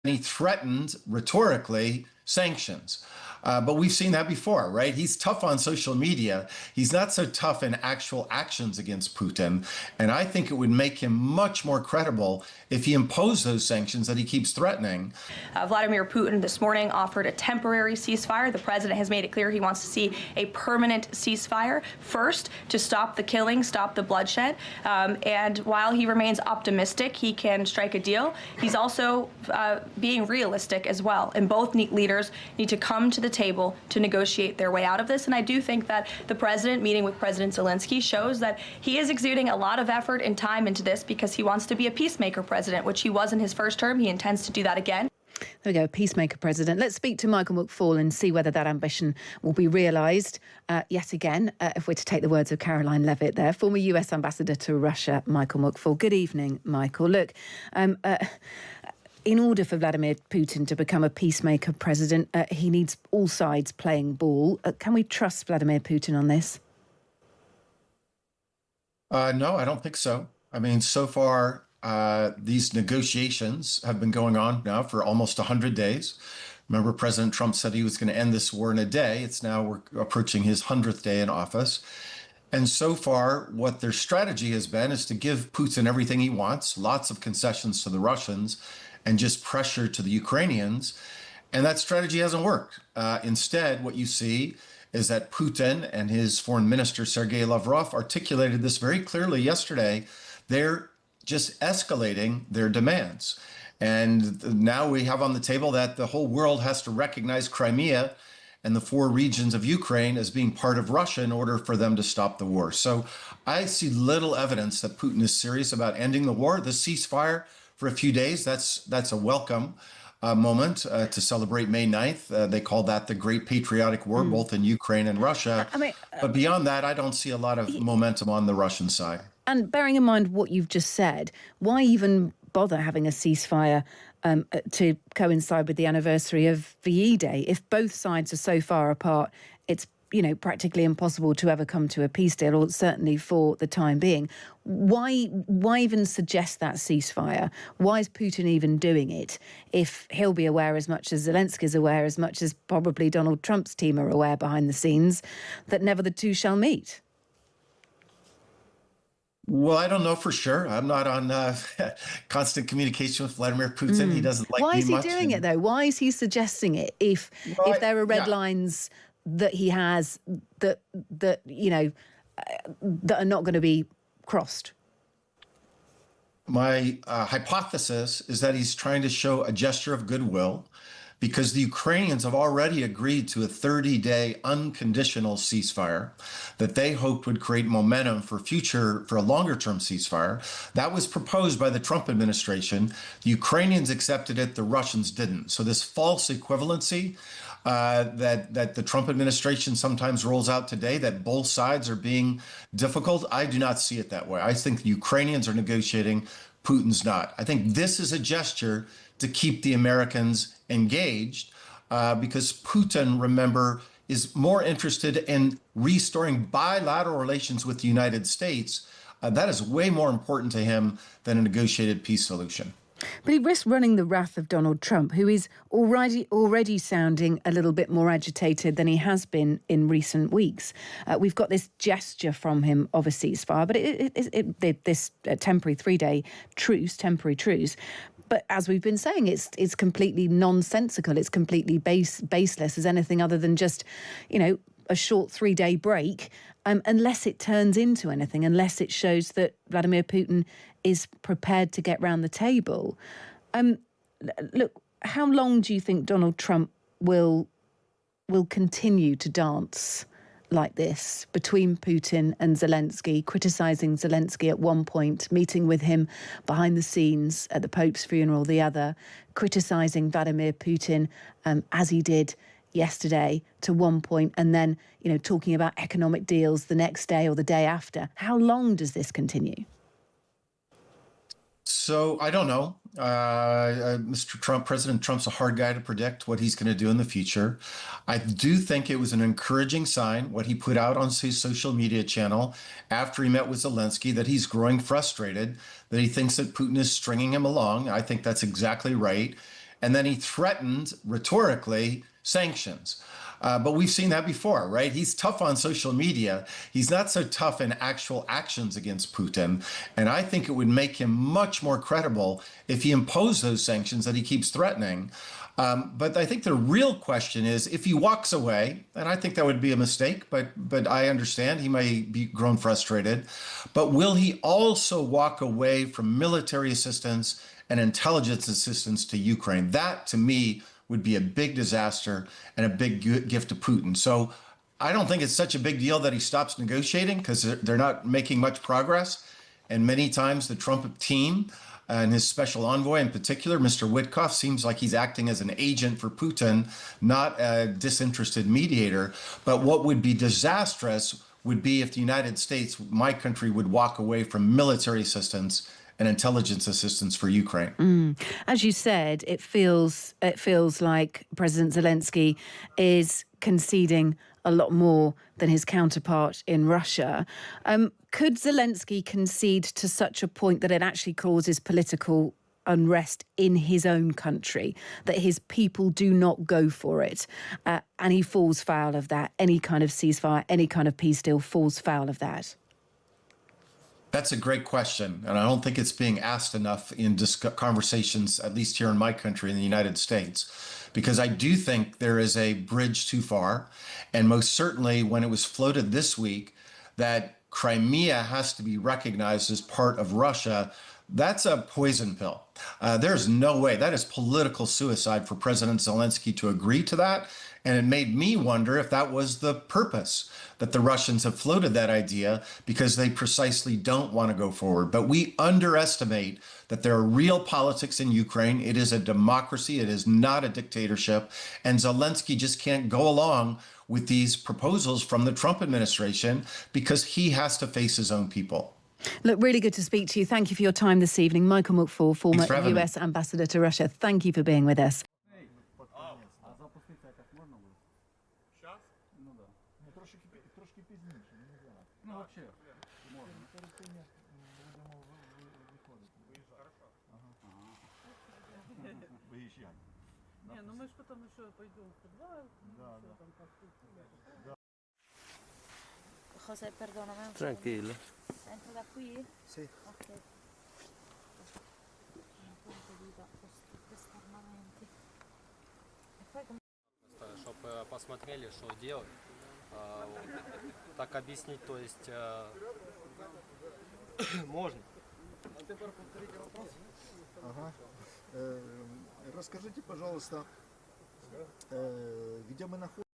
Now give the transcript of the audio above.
he threatened rhetorically sanctions. But we've seen that before, right? He's tough on social media. He's not so tough in actual actions against Putin. And I think it would make him much more credible if he imposed those sanctions that he keeps threatening. Vladimir Putin this morning offered a temporary ceasefire. The president has made it clear he wants to see a permanent ceasefire, first to stop the killing, stop the bloodshed. And while he remains optimistic he can strike a deal, he's also being realistic as well. And both leaders need to come to the table to negotiate their way out of this. And I do think that the president meeting with President Zelensky shows that he is exuding a lot of effort and time into this because he wants to be a peacemaker president, which he was in his first term. He intends to do that again. There we go, peacemaker president. Let's speak to Michael McFaul and see whether that ambition will be realised yet again, if we're to take the words of Caroline Levitt there, former US ambassador to Russia, Michael McFaul. Good evening, Michael. Look, in order for Vladimir Putin to become a peacemaker president, he needs all sides playing ball. Can we trust Vladimir Putin on this? No, I don't think so. I mean, so far, these negotiations have been going on now for almost 100 days. Remember, President Trump said he was going to end this war in a day. It's now we're approaching his 100th day in office. And so far, what their strategy has been is to give Putin everything he wants, lots of concessions to the Russians, and just pressure to the Ukrainians. And that strategy hasn't worked. Instead, what you see is that Putin and his foreign minister, Sergei Lavrov, articulated this very clearly yesterday. They're just escalating their demands. And now we have on the table that the whole world has to recognize Crimea and the 4 regions of Ukraine as being part of Russia in order for them to stop the war. So I see little evidence that Putin is serious about ending the war. The ceasefire for a few days, that's a welcome moment to celebrate May 9th. They call that the Great Patriotic War, both in Ukraine and Russia. But beyond that, I don't see a lot of momentum on the Russian side. And bearing in mind what you've just said, why even bother having a ceasefire to coincide with the anniversary of VE Day? If both sides are so far apart, it's practically impossible to ever come to a peace deal, or certainly for the time being. Why even suggest that ceasefire? Why is Putin even doing it if he'll be aware as much as Zelensky's aware, as much as probably Donald Trump's team are aware behind the scenes, that never the two shall meet? Well, I don't know for sure. I'm not on constant communication with Vladimir Putin. He doesn't like me much. Why is he doing it, though? Why is he suggesting it if there are red lines that he has that are not going to be crossed? My hypothesis is that he's trying to show a gesture of goodwill because the Ukrainians have already agreed to a 30-day unconditional ceasefire that they hoped would create momentum for a longer-term ceasefire. That was proposed by the Trump administration. The Ukrainians accepted it, the Russians didn't. So this false equivalency that the Trump administration sometimes rolls out today, that both sides are being difficult, I do not see it that way. I think the Ukrainians are negotiating, Putin's not. I think this is a gesture to keep the Americans engaged because Putin, remember, is more interested in restoring bilateral relations with the United States. That is way more important to him than a negotiated peace solution. But he risks running the wrath of Donald Trump, who is already sounding a little bit more agitated than he has been in recent weeks. We've got this gesture from him of a ceasefire, but this temporary 3-day temporary truce. But as we've been saying, it's completely nonsensical. It's completely baseless as anything other than just, a short 3-day break, unless it turns into anything, unless it shows that Vladimir Putin is prepared to get round the table. Look, how long do you think Donald Trump will continue to dance like this between Putin and Zelensky, criticising Zelensky at one point, meeting with him behind the scenes at the Pope's funeral the other, criticising Vladimir Putin as he did yesterday to one point, and then, talking about economic deals the next day or the day after? How long does this continue? So I don't know. Mr. Trump, President Trump's a hard guy to predict what he's going to do in the future. I do think it was an encouraging sign, what he put out on his social media channel after he met with Zelensky, that he's growing frustrated, that he thinks that Putin is stringing him along. I think that's exactly right. and then he threatened rhetorically sanctions. But we've seen that before, right? He's tough on social media. He's not so tough in actual actions against Putin. And I think it would make him much more credible if he imposed those sanctions that he keeps threatening. But I think the real question is if he walks away, and I think that would be a mistake, but I understand he may be grown frustrated. But will he also walk away from military assistance and intelligence assistance to Ukraine? That, to me, would be a big disaster and a big gift to Putin. So I don't think it's such a big deal that he stops negotiating because they're not making much progress. And many times the Trump team and his special envoy in particular, Mr. Witkoff, seems like he's acting as an agent for Putin, not a disinterested mediator. But what would be disastrous would be if the United States, my country, would walk away from military assistance and intelligence assistance for Ukraine. As you said, it feels like President Zelensky is conceding a lot more than his counterpart in Russia. Could Zelensky concede to such a point that it actually causes political unrest in his own country, that his people do not go for it, and he falls foul of that? Any kind of ceasefire, any kind of peace deal falls foul of that? That's a great question. And I don't think it's being asked enough in conversations, at least here in my country, in the United States, because I do think there is a bridge too far. And most certainly when it was floated this week that Crimea has to be recognized as part of Russia, that's a poison pill. There's no way. That is political suicide for President Zelensky to agree to that. And it made me wonder if that was the purpose, that the Russians have floated that idea because they precisely don't want to go forward. But we underestimate that there are real politics in Ukraine. It is a democracy. It is not a dictatorship. And Zelensky just can't go along with these proposals from the Trump administration because he has to face his own people. Look, really good to speak to you. Thank you for your time this evening. Michael McFaul, former US ambassador to Russia. Thank you for being with us. José, perdonami. Tranquillo. Entro da qui? Sì. Ok. Questi armamenti. E poi come... Чтобы посмотрели, что делать. Так объяснить, то есть можно. А теперь повторите вопрос. Ага. Расскажите, пожалуйста, где мы находимся?